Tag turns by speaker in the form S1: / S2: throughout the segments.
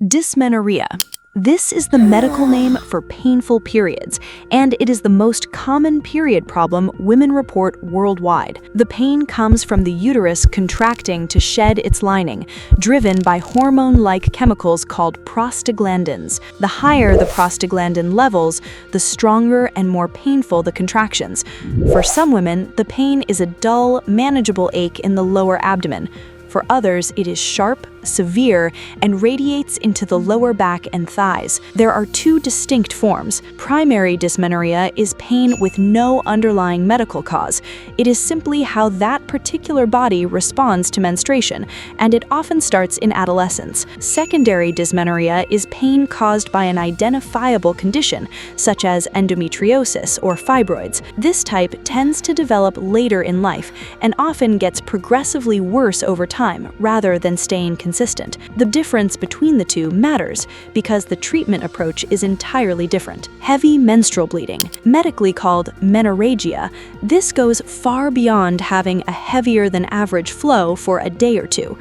S1: Dysmenorrhea. This is the medical name for painful periods, and it is the most common period problem women report worldwide. The pain comes from the uterus contracting to shed its lining, driven by hormone-like chemicals called prostaglandins. The higher the prostaglandin levels, the stronger and more painful the contractions. For some women, the pain is a dull, manageable ache in the lower abdomen. For others, it is sharp, severe, and radiates into the lower back and thighs. There are two distinct forms. Primary dysmenorrhea is pain with no underlying medical cause. It is simply how that particular body responds to menstruation, and it often starts in adolescence. Secondary dysmenorrhea is pain caused by an identifiable condition, such as endometriosis or fibroids. This type tends to develop later in life and often gets progressively worse over time, rather than staying consistent. The difference between the two matters because the treatment approach is entirely different. Heavy menstrual bleeding, medically called menorrhagia, this goes far beyond having a heavier than average flow for a day or two.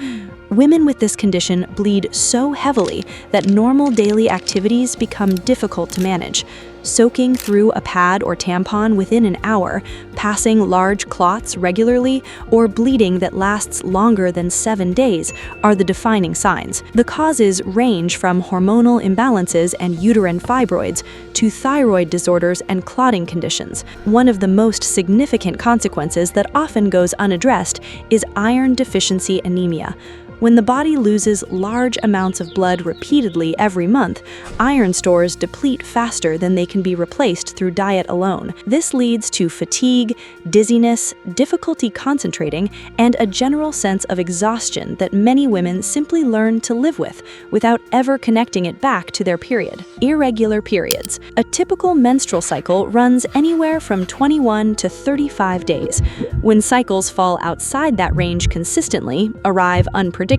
S1: Women with this condition bleed so heavily that normal daily activities become difficult to manage. Soaking through a pad or tampon within an hour, passing large clots regularly, or bleeding that lasts longer than 7 days are the defining signs. The causes range from hormonal imbalances and uterine fibroids to thyroid disorders and clotting conditions. One of the most significant consequences that often goes unaddressed is iron deficiency anemia. When the body loses large amounts of blood repeatedly every month, iron stores deplete faster than they can be replaced through diet alone. This leads to fatigue, dizziness, difficulty concentrating, and a general sense of exhaustion that many women simply learn to live with without ever connecting it back to their period. Irregular periods. A typical menstrual cycle runs anywhere from 21 to 35 days. When cycles fall outside that range consistently, arrive unpredictably,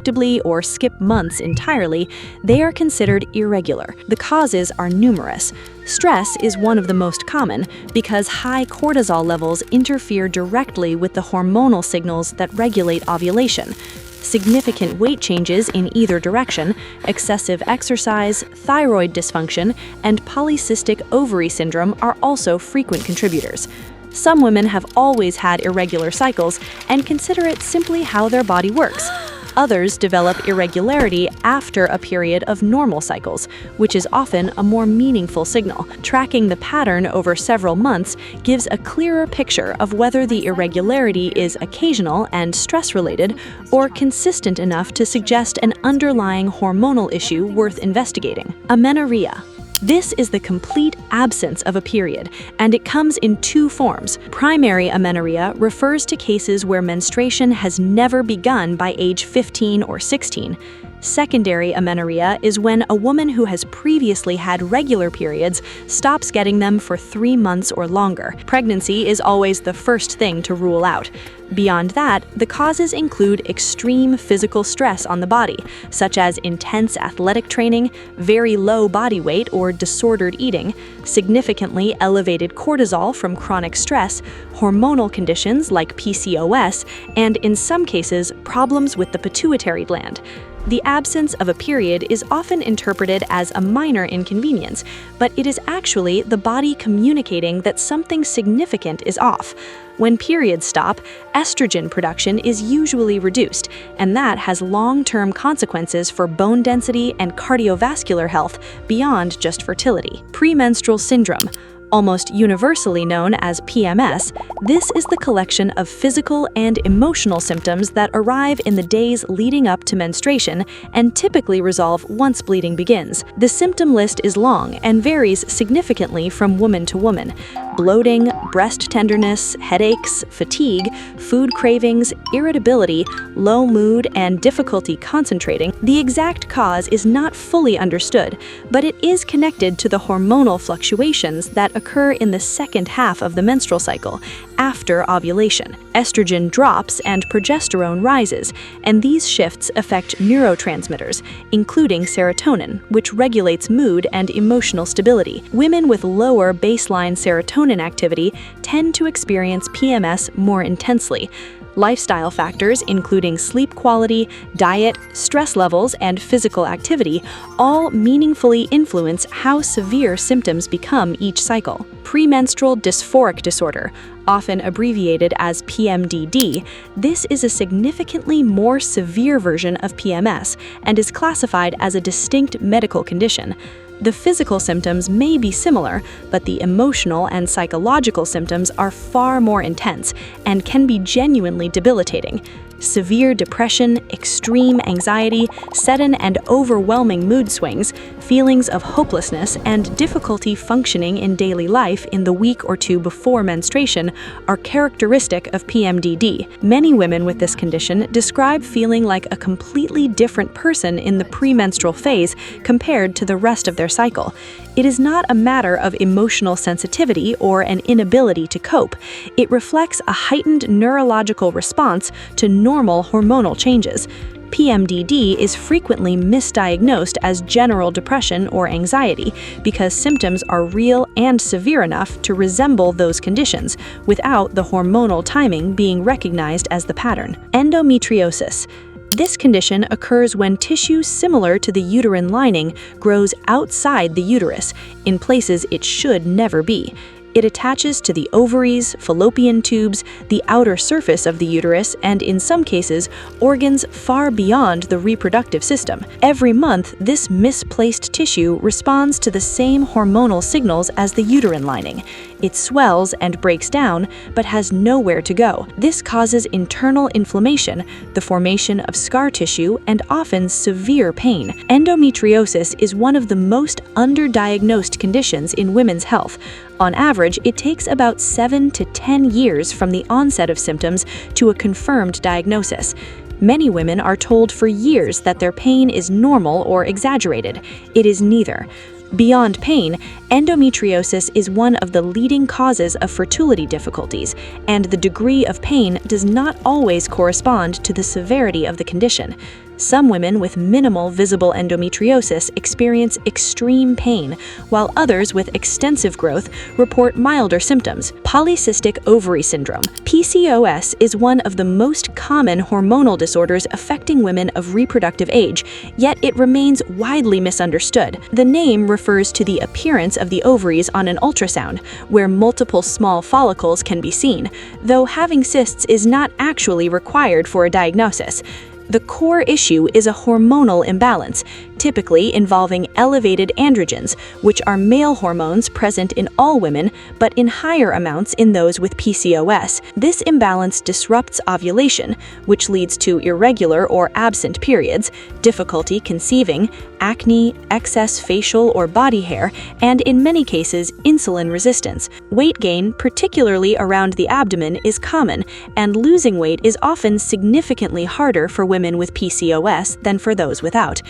S1: or skip months entirely, they are considered irregular. The causes are numerous. Stress is one of the most common because high cortisol levels interfere directly with the hormonal signals that regulate ovulation. Significant weight changes in either direction, excessive exercise, thyroid dysfunction, and polycystic ovary syndrome are also frequent contributors. Some women have always had irregular cycles and consider it simply how their body works. Others develop irregularity after a period of normal cycles, which is often a more meaningful signal. Tracking the pattern over several months gives a clearer picture of whether the irregularity is occasional and stress-related or consistent enough to suggest an underlying hormonal issue worth investigating. Amenorrhea. This is the complete absence of a period, and it comes in two forms. Primary amenorrhea refers to cases where menstruation has never begun by age 15 or 16. Secondary amenorrhea is when a woman who has previously had regular periods stops getting them for 3 months or longer. Pregnancy is always the first thing to rule out. Beyond that, the causes include extreme physical stress on the body, such as intense athletic training, very low body weight or disordered eating, significantly elevated cortisol from chronic stress, hormonal conditions like PCOS, and in some cases, problems with the pituitary gland. The absence of a period is often interpreted as a minor inconvenience, but it is actually the body communicating that something significant is off. When periods stop, estrogen production is usually reduced, and that has long-term consequences for bone density and cardiovascular health beyond just fertility. Premenstrual syndrome. Almost universally known as PMS, this is the collection of physical and emotional symptoms that arrive in the days leading up to menstruation and typically resolve once bleeding begins. The symptom list is long and varies significantly from woman to woman. Bloating, breast tenderness, headaches, fatigue, food cravings, irritability, low mood, and difficulty concentrating. The exact cause is not fully understood, but it is connected to the hormonal fluctuations that occur in the second half of the menstrual cycle, after ovulation. Estrogen drops and progesterone rises, and these shifts affect neurotransmitters, including serotonin, which regulates mood and emotional stability. Women with lower baseline serotonin activity tend to experience PMS more intensely. Lifestyle factors, including sleep quality, diet, stress levels, and physical activity, all meaningfully influence how severe symptoms become each cycle. Premenstrual dysphoric disorder, often abbreviated as PMDD, this is a significantly more severe version of PMS and is classified as a distinct medical condition. The physical symptoms may be similar, but the emotional and psychological symptoms are far more intense and can be genuinely debilitating. Severe depression, extreme anxiety, sudden and overwhelming mood swings, feelings of hopelessness, and difficulty functioning in daily life in the week or two before menstruation are characteristic of PMDD. Many women with this condition describe feeling like a completely different person in the premenstrual phase compared to the rest of their cycle. It is not a matter of emotional sensitivity or an inability to cope. It reflects a heightened neurological response to normal hormonal changes. PMDD is frequently misdiagnosed as general depression or anxiety because symptoms are real and severe enough to resemble those conditions, without the hormonal timing being recognized as the pattern. Endometriosis. This condition occurs when tissue similar to the uterine lining grows outside the uterus, in places it should never be. It attaches to the ovaries, fallopian tubes, the outer surface of the uterus, and in some cases, organs far beyond the reproductive system. Every month, this misplaced tissue responds to the same hormonal signals as the uterine lining. It swells and breaks down, but has nowhere to go. This causes internal inflammation, the formation of scar tissue, and often severe pain. Endometriosis is one of the most underdiagnosed conditions in women's health. On average, it takes about 7 to 10 years from the onset of symptoms to a confirmed diagnosis. Many women are told for years that their pain is normal or exaggerated. It is neither. Beyond pain, endometriosis is one of the leading causes of fertility difficulties, and the degree of pain does not always correspond to the severity of the condition. Some women with minimal visible endometriosis experience extreme pain, while others with extensive growth report milder symptoms. Polycystic ovary syndrome, PCOS, is one of the most common hormonal disorders affecting women of reproductive age, yet it remains widely misunderstood. The name refers to the appearance of the ovaries on an ultrasound, where multiple small follicles can be seen, though having cysts is not actually required for a diagnosis. The core issue is a hormonal imbalance, typically involving elevated androgens, which are male hormones present in all women, but in higher amounts in those with PCOS. This imbalance disrupts ovulation, which leads to irregular or absent periods, difficulty conceiving, acne, excess facial or body hair, and in many cases, insulin resistance. Weight gain, particularly around the abdomen, is common, and losing weight is often significantly harder for women with PCOS than for those without.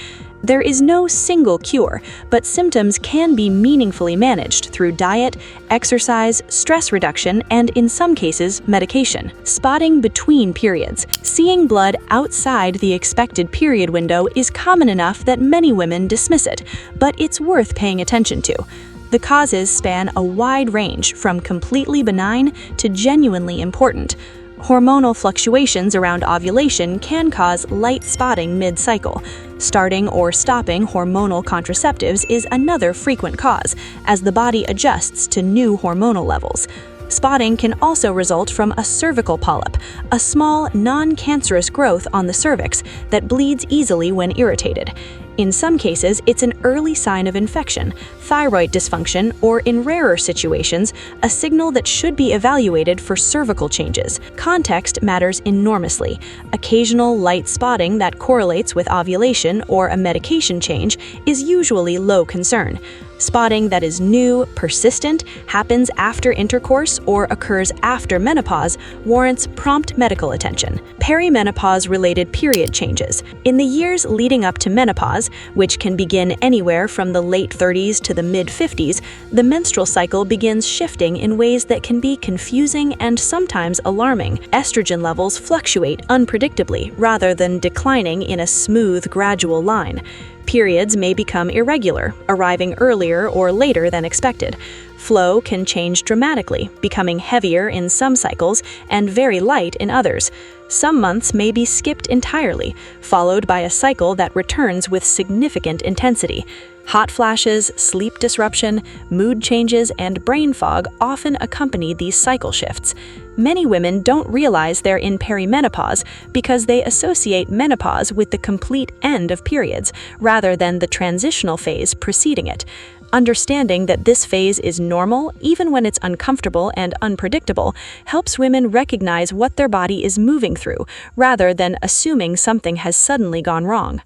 S1: There is no single cure, but symptoms can be meaningfully managed through diet, exercise, stress reduction, and in some cases, medication. Spotting between periods. Seeing blood outside the expected period window is common enough that many women dismiss it, but it's worth paying attention to. The causes span a wide range, from completely benign to genuinely important. Hormonal fluctuations around ovulation can cause light spotting mid-cycle. Starting or stopping hormonal contraceptives is another frequent cause, as the body adjusts to new hormonal levels. Spotting can also result from a cervical polyp, a small, non-cancerous growth on the cervix that bleeds easily when irritated. In some cases, it's an early sign of infection, thyroid dysfunction, or in rarer situations, a signal that should be evaluated for cervical changes. Context matters enormously. Occasional light spotting that correlates with ovulation or a medication change is usually low concern. Spotting that is new, persistent, happens after intercourse, or occurs after menopause warrants prompt medical attention. Perimenopause-related period changes. In the years leading up to menopause, which can begin anywhere from the late 30s to the mid-50s, the menstrual cycle begins shifting in ways that can be confusing and sometimes alarming. Estrogen levels fluctuate unpredictably rather than declining in a smooth, gradual line. Periods may become irregular, arriving earlier or later than expected. Flow can change dramatically, becoming heavier in some cycles and very light in others. Some months may be skipped entirely, followed by a cycle that returns with significant intensity. Hot flashes, sleep disruption, mood changes, and brain fog often accompany these cycle shifts. Many women don't realize they're in perimenopause because they associate menopause with the complete end of periods, rather than the transitional phase preceding it. Understanding that this phase is normal, even when it's uncomfortable and unpredictable, helps women recognize what their body is moving through, rather than assuming something has suddenly gone wrong.